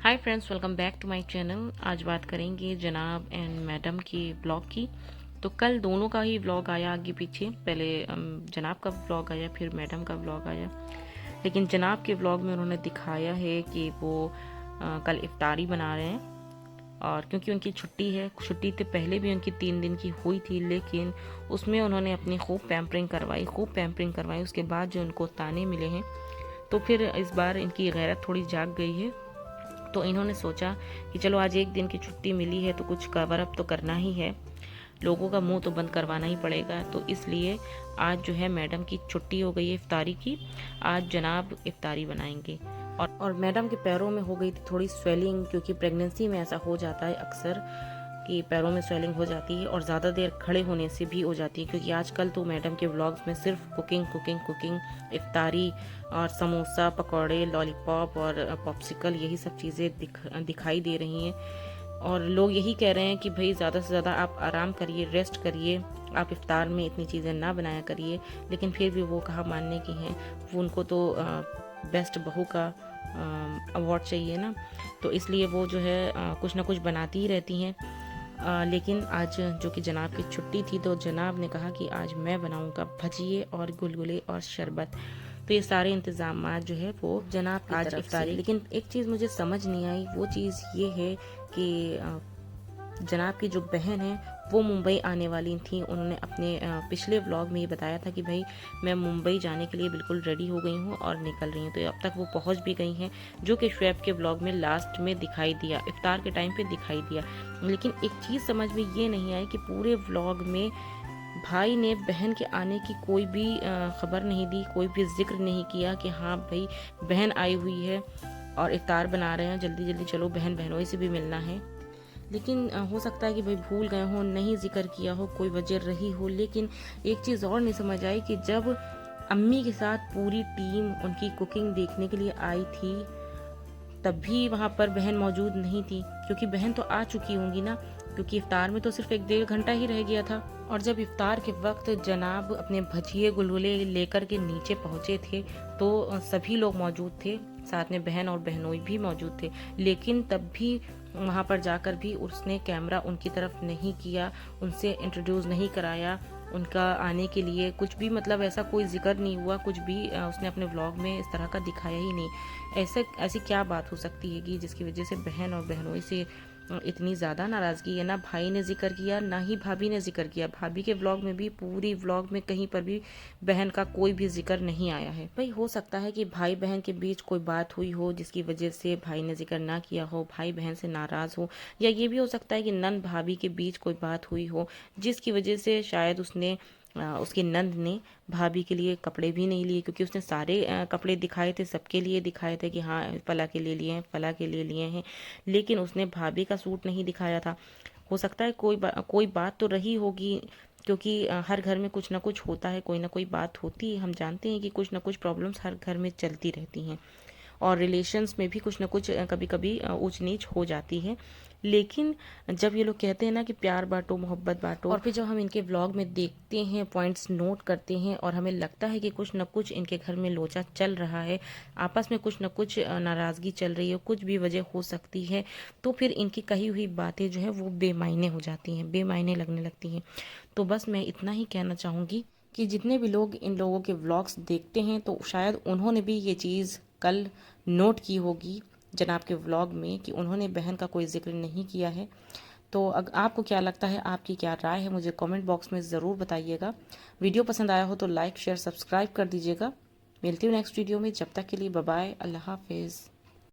Hi friends, welcome back to my channel. आज बात करेंगे जनाब एंड मैडम की व्लॉग की। तो कल दोनों का ही व्लॉग आया आगे पीछे। पहले जनाब का व्लॉग आया, फिर मैडम का व्लॉग आया। लेकिन जनाब के व्लॉग में उन्होंने दिखाया है कि वो कल इफ्तारी बना रहे हैं। और क्योंकि उनकी छुट्टी है, छुट्टी से पहले भी उनकी 3 दिन की हुई थी, लेकिन उसमें उन्होंने अपनी खूब पैम्परिंग करवाई। उसके बाद जो उनको ताने मिले हैं, तो फिर इस बार इनकी गैरत थोड़ी जाग गई है। तो इन्होंने सोचा कि चलो आज एक दिन की छुट्टी मिली है तो कुछ कवर अप तो करना ही है, लोगों का मुंह तो बंद करवाना ही पड़ेगा। तो इसलिए आज जो है मैडम की छुट्टी हो गई है इफ्तारी की। आज जनाब इफ्तारी बनाएंगे। और मैडम के पैरों में हो गई थी थोड़ी स्वेलिंग, क्योंकि प्रेगनेंसी में ऐसा हो जाता है अक्सर कि पैरों में स्वेलिंग हो जाती है और ज़्यादा देर खड़े होने से भी हो जाती है। क्योंकि आजकल तो मैडम के व्लॉग्स में सिर्फ कुकिंग, इफ्तारी और समोसा, पकौड़े, लॉलीपॉप और पॉप्सिकल, यही सब चीज़ें दिखाई दे रही हैं। और लोग यही कह रहे हैं कि भाई ज़्यादा से ज़्यादा आप आराम करिए, रेस्ट करिए, आप इफ्तार में इतनी चीज़ें ना बनाया करिए। लेकिन फिर भी वो कहाँ मानने की हैं, वो उनको तो बेस्ट बहू का अवार्ड चाहिए ना। तो इसलिए वो जो है कुछ ना कुछ बनाती ही रहती हैं। लेकिन आज जो कि जनाब की छुट्टी थी, तो जनाब ने कहा कि आज मैं बनाऊंगा भजिए और गुलगुले और शरबत। तो ये सारे इंतजाम जो है वो जनाब की आज इफ्तारी। लेकिन एक चीज़ मुझे समझ नहीं आई, वो चीज़ ये है कि जनाब की जो बहन है वो मुंबई आने वाली थी। उन्होंने अपने पिछले व्लॉग में ये बताया था कि भाई मैं मुंबई जाने के लिए बिल्कुल रेडी हो गई हूँ और निकल रही हूँ। तो अब तक वो पहुँच भी गई हैं, जो कि शुएब के व्लॉग में लास्ट में दिखाई दिया, इफ्तार के टाइम पे दिखाई दिया। लेकिन एक चीज़ समझ में ये नहीं आई कि पूरे व्लॉग में भाई ने बहन के आने की कोई भी खबर नहीं दी, कोई भी जिक्र नहीं किया कि हाँ भाई बहन आई हुई है और इफ्तार बना रहे हैं, जल्दी जल्दी चलो, बहन बहनों से भी मिलना है। लेकिन हो सकता है कि भाई भूल गए हो, नहीं जिक्र किया हो, कोई वजह रही हो। लेकिन एक चीज़ और नहीं समझ आई कि जब अम्मी के साथ पूरी टीम उनकी कुकिंग देखने के लिए आई थी, तब भी वहाँ पर बहन मौजूद नहीं थी। क्योंकि बहन तो आ चुकी होंगी ना, क्योंकि इफ्तार में तो सिर्फ 1-1.5 घंटा ही रह गया था। और जब इफ्तार के वक्त जनाब अपने भजिए गुलगुले लेकर के नीचे पहुँचे थे, तो सभी लोग मौजूद थे, साथ में बहन और बहनोई भी मौजूद थे। लेकिन तब भी वहाँ पर जाकर भी उसने कैमरा उनकी तरफ नहीं किया, उनसे इंट्रोड्यूस नहीं कराया, उनका आने के लिए कुछ भी मतलब ऐसा कोई जिक्र नहीं हुआ, कुछ भी उसने अपने व्लॉग में इस तरह का दिखाया ही नहीं। ऐसी क्या बात हो सकती है कि जिसकी वजह से बहन और बहनोई से इतनी ज़्यादा नाराज़गी है। ना भाई ने जिक्र किया, ना ही भाभी ने जिक्र किया। भाभी के व्लॉग में भी, पूरी व्लॉग में कहीं पर भी बहन का कोई भी जिक्र नहीं आया है। भाई हो सकता है कि भाई बहन के बीच कोई बात हुई हो जिसकी वजह से भाई ने जिक्र ना किया हो, भाई बहन से नाराज़ हो। या ये भी हो सकता है कि नंद भाभी के बीच कोई बात हुई हो जिसकी वजह से शायद उसकी नंद ने भाभी के लिए कपड़े भी नहीं लिए। क्योंकि उसने सारे कपड़े दिखाए थे, सबके लिए दिखाए थे कि हाँ फला के लिए लिए हैं, फला के लिए लिए हैं, लेकिन उसने भाभी का सूट नहीं दिखाया था। हो सकता है कोई बात तो रही होगी, क्योंकि हर घर में कुछ ना कुछ होता है, कोई ना कोई बात होती है। हम जानते हैं कि कुछ ना कुछ प्रॉब्लम्स हर घर में चलती रहती हैं और रिलेशंस में भी कुछ ना कुछ कभी कभी ऊंच नीच हो जाती है। लेकिन जब ये लोग कहते हैं ना कि प्यार बांटो, मोहब्बत बांटो, और फिर जब हम इनके व्लॉग में देखते हैं, पॉइंट्स नोट करते हैं और हमें लगता है कि कुछ ना कुछ इनके घर में लोचा चल रहा है, आपस में कुछ ना कुछ नाराज़गी चल रही है, कुछ भी वजह हो सकती है, तो फिर इनकी कही हुई बातें जो है वो बेमायने हो जाती हैं, बेमायने लगने लगती हैं। तो बस मैं इतना ही कहना चाहूँगी कि जितने भी लोग इन लोगों के व्लॉग्स देखते हैं, तो शायद उन्होंने भी ये चीज़ कल नोट की होगी जनाब के व्लॉग में कि उन्होंने बहन का कोई जिक्र नहीं किया है। तो आपको क्या लगता है, आपकी क्या राय है, मुझे कमेंट बॉक्स में ज़रूर बताइएगा। वीडियो पसंद आया हो तो लाइक, शेयर, सब्सक्राइब कर दीजिएगा। मिलती हूँ नेक्स्ट वीडियो में, जब तक के लिए बाय बाय, अल्लाह हाफिज़।